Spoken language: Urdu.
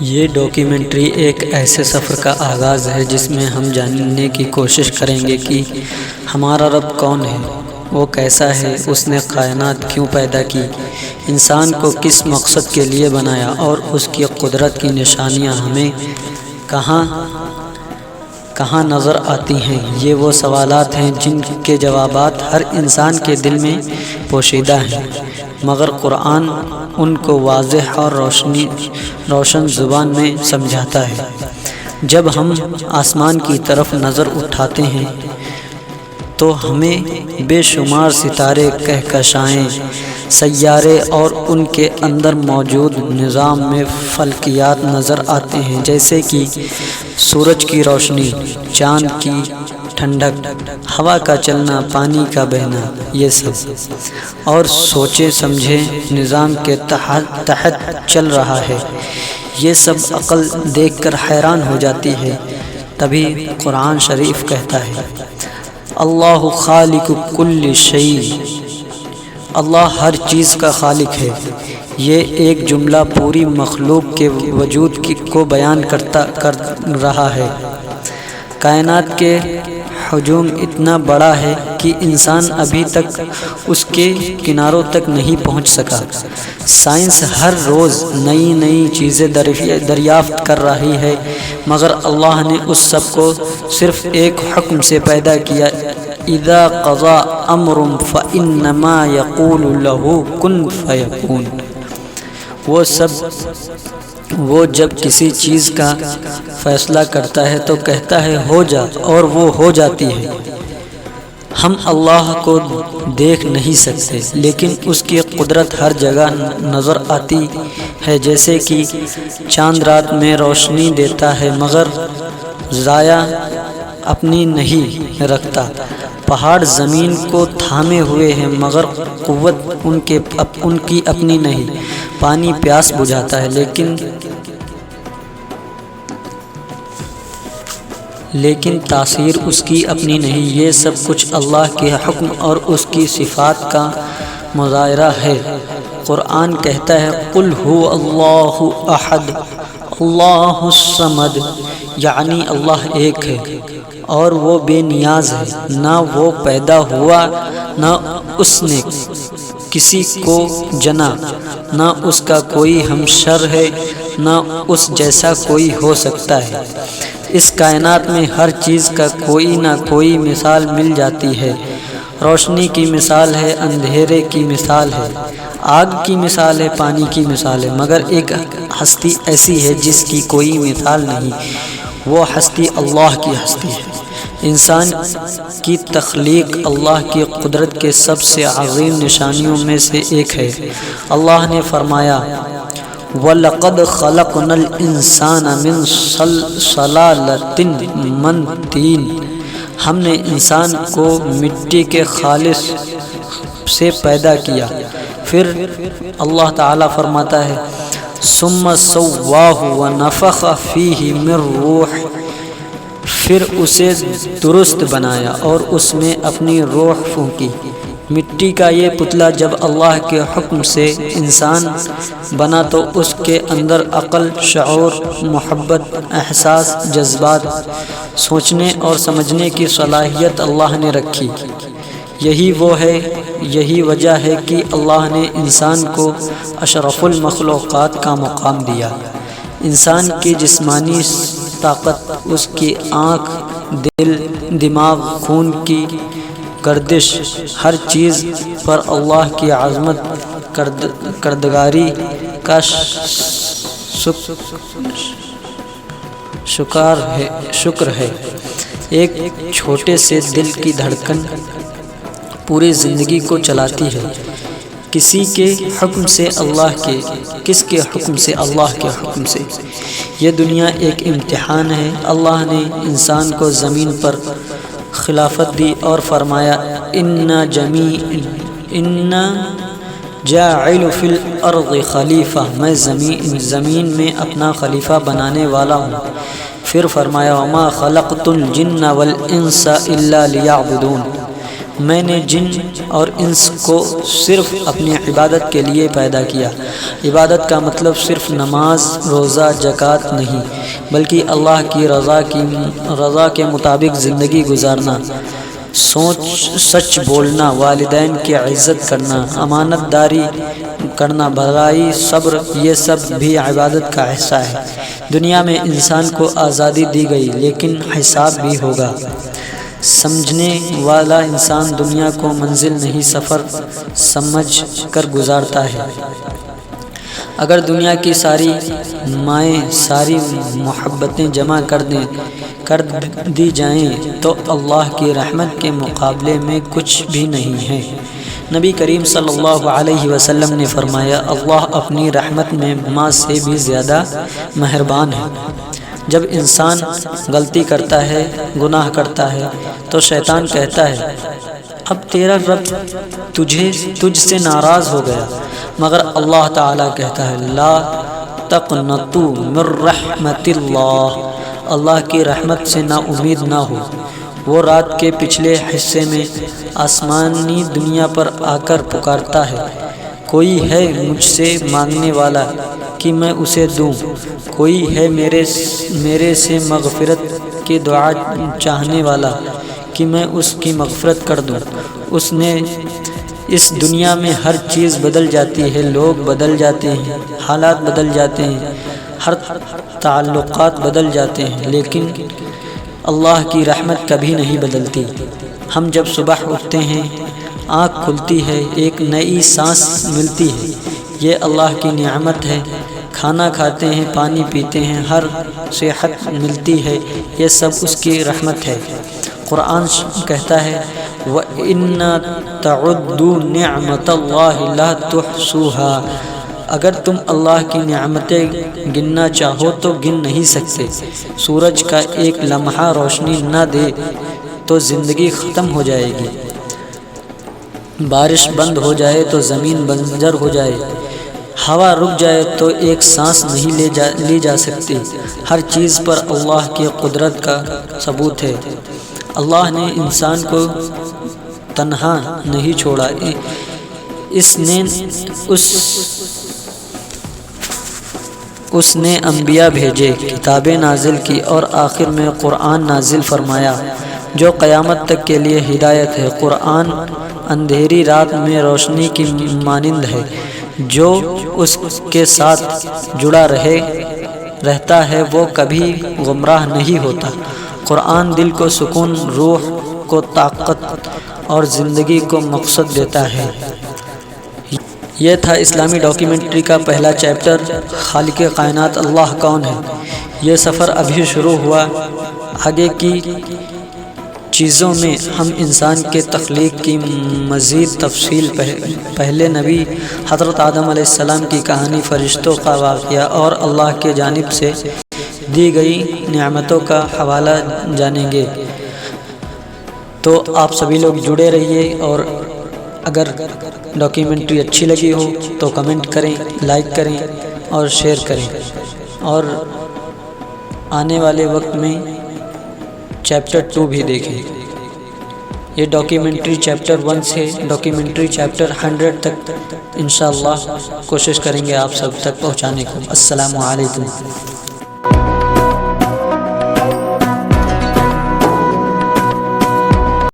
یہ ڈاکیومنٹری ایک ایسے سفر کا آغاز ہے جس میں ہم جاننے کی کوشش کریں گے کہ ہمارا رب کون ہے، وہ کیسا ہے، اس نے کائنات کیوں پیدا کی، انسان کو کس مقصد کے لیے بنایا اور اس کی قدرت کی نشانیاں ہمیں کہاں نظر آتی ہیں۔ یہ وہ سوالات ہیں جن کے جوابات ہر انسان کے دل میں پوشیدہ ہیں، مگر قرآن ان کو واضح اور روشن زبان میں سمجھاتا ہے۔ جب ہم آسمان کی طرف نظر اٹھاتے ہیں تو ہمیں بے شمار ستارے، کہکشائیں، سیارے اور ان کے اندر موجود نظام میں فلکیات نظر آتے ہیں، جیسے کہ سورج کی روشنی، چاند کی ٹھنڈک، ہوا کا چلنا، پانی کا بہنا، یہ سب اور سوچے سمجھے نظام کے تحت چل رہا ہے۔ یہ سب عقل دیکھ کر حیران ہو جاتی ہے۔ تبھی قرآن شریف کہتا ہے، اللہ خالق کل شیء، اللہ ہر چیز کا خالق ہے۔ یہ ایک جملہ پوری مخلوق کے وجود کو بیان کر رہا ہے۔ کائنات کے حجم اتنا بڑا ہے کہ انسان ابھی تک اس کے کناروں تک نہیں پہنچ سکا۔ سائنس ہر روز نئی چیزیں دریافت کر رہی ہے، مگر اللہ نے اس سب کو صرف ایک حکم سے پیدا کیا، اذا قضى امر فانما يقول له كن فيكون۔ وہ جب کسی چیز کا فیصلہ کرتا ہے تو کہتا ہے ہو جا، اور وہ ہو جاتی ہے۔ ہم اللہ کو دیکھ نہیں سکتے، لیکن اس کی قدرت ہر جگہ نظر آتی ہے، جیسے کہ چاند رات میں روشنی دیتا ہے مگر ضائع اپنی نہیں رکھتا، پہاڑ زمین کو تھامے ہوئے ہیں مگر قوت ان کی اپنی نہیں، پانی پیاس بجھاتا ہے لیکن تاثیر اس کی اپنی نہیں۔ یہ سب کچھ اللہ کے حکم اور اس کی صفات کا مظاہرہ ہے۔ قرآن کہتا ہے، قل هو اللہ احد اللہ الصمد، یعنی اللہ ایک ہے اور وہ بے نیاز ہے، نہ وہ پیدا ہوا، نہ اس نے کسی کو جنا، نہ اس کا کوئی ہمشر ہے، نہ اس جیسا کوئی ہو سکتا ہے۔ اس کائنات میں ہر چیز کا کوئی نہ کوئی مثال مل جاتی ہے۔ روشنی کی مثال ہے، اندھیرے کی مثال ہے، آگ کی مثال ہے، پانی کی مثال ہے، مگر ایک ہستی ایسی ہے جس کی کوئی مثال نہیں، وہ ہستی اللہ کی ہستی ہے۔ انسان کی تخلیق اللہ کی قدرت کے سب سے عظیم نشانیوں میں سے ایک ہے۔ اللہ نے فرمایا، وَلَقَدْ خَلَقْنَا الْإِنسَانَ مِنْ صَلَالَةٍ مِّن طِينٍ، ہم نے انسان کو مٹی کے خالص سے پیدا کیا۔ پھر اللہ تعالیٰ فرماتا ہے، ثُمَّ سَوَّاهُ وَنَفَخَ فِيهِ مِن رُّوحِهِ، پھر اسے درست بنایا اور اس میں اپنی روح پھونکی۔ مٹی کا یہ پتلا جب اللہ کے حکم سے انسان بنا تو اس کے اندر عقل، شعور، محبت، احساس، جذبات، سوچنے اور سمجھنے کی صلاحیت اللہ نے رکھی۔ یہی وجہ ہے کہ اللہ نے انسان کو اشرف المخلوقات کا مقام دیا۔ انسان کی جسمانی طاقت، اس کی آنکھ، دل، دماغ، خون کی گردش، ہر چیز پر اللہ کی عظمت کردگاری کا شکر ہے۔ ایک چھوٹے سے دل کی دھڑکن پوری زندگی کو چلاتی ہے۔ کس کے حکم سے؟ اللہ کے حکم سے۔ یہ دنیا ایک امتحان ہے۔ اللہ نے انسان کو زمین پر خلافت دی اور فرمایا، اِنَّا جَاعِلُ فِي الْأَرْضِ خلیفہ، میں زمین میں اپنا خلیفہ بنانے والا ہوں۔ پھر فرمایا، وَمَا خَلَقْتُ الْجِنَّ وَالْإِنسَ إِلَّا لِيَعْبُدُونِ، میں نے جن اور انس کو صرف اپنی عبادت کے لیے پیدا کیا۔ عبادت کا مطلب صرف نماز، روزہ، زکوٰۃ نہیں، بلکہ اللہ کی رضا کے مطابق زندگی گزارنا، سچ بولنا، والدین کی عزت کرنا، امانت داری کرنا، بھلائی، صبر، یہ سب بھی عبادت کا حصہ ہے۔ دنیا میں انسان کو آزادی دی گئی، لیکن حساب بھی ہوگا۔ سمجھنے والا انسان دنیا کو منزل نہیں، سفر سمجھ کر گزارتا ہے۔ اگر دنیا کی ساری مائیں، ساری محبتیں جمع کر دی جائیں تو اللہ کی رحمت کے مقابلے میں کچھ بھی نہیں ہے۔ نبی کریم صلی اللہ علیہ وسلم نے فرمایا، اللہ اپنی رحمت میں ماں سے بھی زیادہ مہربان ہے۔ جب انسان غلطی کرتا ہے، گناہ کرتا ہے، تو شیطان کہتا ہے، اب تیرا رب تجھ سے ناراض ہو گیا، مگر اللہ تعالیٰ کہتا ہے، لا تقنطوا من رحمت اللہ، اللہ کی رحمت سے نا امید نہ ہو۔ وہ رات کے پچھلے حصے میں آسمانی دنیا پر آ کر پکارتا ہے، کوئی ہے مجھ سے مانگنے والا کہ میں اسے دوں، کوئی ہے میرے سے مغفرت کی دعا چاہنے والا کہ میں اس کی مغفرت کر دوں۔ اس دنیا میں ہر چیز بدل جاتی ہے، لوگ بدل جاتے ہیں، حالات بدل جاتے ہیں، ہر تعلقات بدل جاتے ہیں، لیکن اللہ کی رحمت کبھی نہیں بدلتی۔ ہم جب صبح اٹھتے ہیں، آنکھ کھلتی ہے، ایک نئی سانس ملتی ہے، یہ اللہ کی نعمت ہے۔ کھانا کھاتے ہیں، پانی پیتے ہیں، ہر صحت ملتی ہے، یہ سب اس کی رحمت ہے۔ قرآن کہتا ہے، وَإِنَّ تَعُدُّوا نِعْمَةَ اللَّهِ لَا تُحْصُوهَا، اگر تم اللہ کی نعمتیں گننا چاہو تو گن نہیں سکتے۔ سورج کا ایک لمحہ روشنی نہ دے تو زندگی ختم ہو جائے گی، بارش بند ہو جائے تو زمین بنجر ہو جائے، ہوا رک جائے تو ایک سانس نہیں لی جا سکتی۔ ہر چیز پر اللہ کی قدرت کا ثبوت ہے۔ اللہ نے انسان کو تنہا نہیں چھوڑا، اس نے انبیاء بھیجے، کتابیں نازل کی اور آخر میں قرآن نازل فرمایا جو قیامت تک کے لیے ہدایت ہے۔ قرآن اندھیری رات میں روشنی کی مانند ہے، جو اس کے ساتھ جڑا رہتا ہے وہ کبھی گمراہ نہیں ہوتا۔ قرآن دل کو سکون، روح کو طاقت اور زندگی کو مقصد دیتا ہے۔ یہ تھا اسلامی ڈاکیومنٹری کا پہلا چیپٹر، خالق کائنات اللہ کون ہے۔ یہ سفر ابھی شروع ہوا، آگے کی چیزوں میں ہم انسان کے تخلیق کی مزید تفصیل، پہلے نبی حضرت آدم علیہ السلام کی کہانی، فرشتوں کا واقعہ اور اللہ کی جانب سے دی گئی نعمتوں کا حوالہ جانیں گے۔ تو آپ سبھی لوگ جڑے رہیے، اور اگر ڈاکیومنٹری اچھی لگی ہو تو کمنٹ کریں، لائک کریں اور شیئر کریں، اور آنے والے وقت میں چیپٹر 2 بھی دیکھیں۔ یہ ڈاکیومنٹری چیپٹر 1 سے ڈاکیومنٹری چیپٹر 100 تک انشاءاللہ کوشش کریں گے آپ سب تک پہنچانے کو۔ السلام علیکم۔